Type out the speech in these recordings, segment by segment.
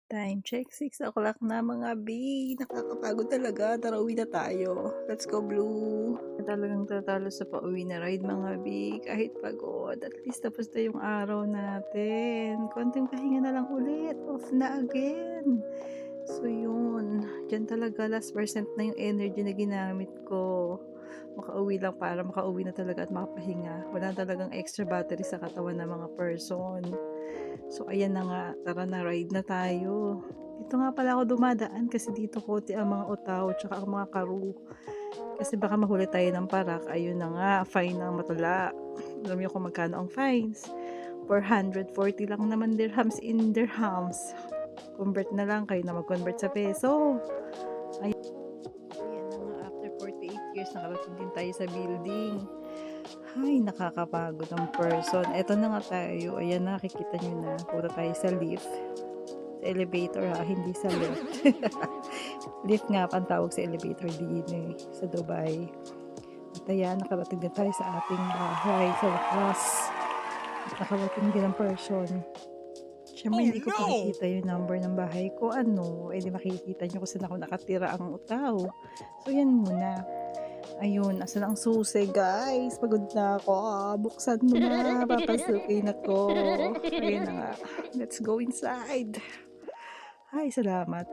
Time check, 6 o'clock na mga B. Nakakapagod talaga. Tara, uwi na tayo. Let's go, Blue. Talagang tatalo sa pauwi na ride mga B. Kahit pagod, at least tapos na yung araw natin. Konting pahinga na lang ulit. Off na again. So yun, dyan talaga last percent na yung energy na ginamit ko. Makauwi lang para makauwi na talaga at makapahinga. Wala talagang extra battery sa katawan ng mga person. So ayan na nga, tara na, ride na tayo. Dito nga pala ako dumadaan kasi dito konti ang mga otaw tsaka ang mga karu. Kasi baka mahuli tayo ng parak. Ayun na nga, fine ng matula. Alam niyo kung magkano ang fines? 440 lang naman dirhams in dirhams. Convert na lang, kayo na mag-convert sa peso. Ayan na nga, after 48 years nakarating din tayo sa building. Ay, nakakapagod ang person. Eto na nga tayo. Ayan, nakikita nyo na. Punta tayo sa lift. Sa elevator ha, hindi sa lift. Lift nga pa ang tawag sa elevator din sa Dubai. At ayan, nakarating din tayo sa ating bahay. Sa wakas. Nakarating din ang person. Siyempre, hindi ko pakikita yung number ng bahay ko. Ano, di makikita nyo kung saan ako nakatira ang utaw. So, yan muna. Ayun, asan ang susi guys? Pagod na ako. Buksan mo na. Papasukin ako. Ayun na nga. Let's go inside. Ay, salamat.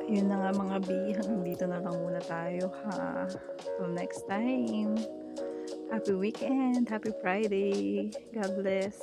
Ayun na nga mga B. Hanggang dito na lang muna tayo ha. Till next time. Happy weekend. Happy Friday. God bless.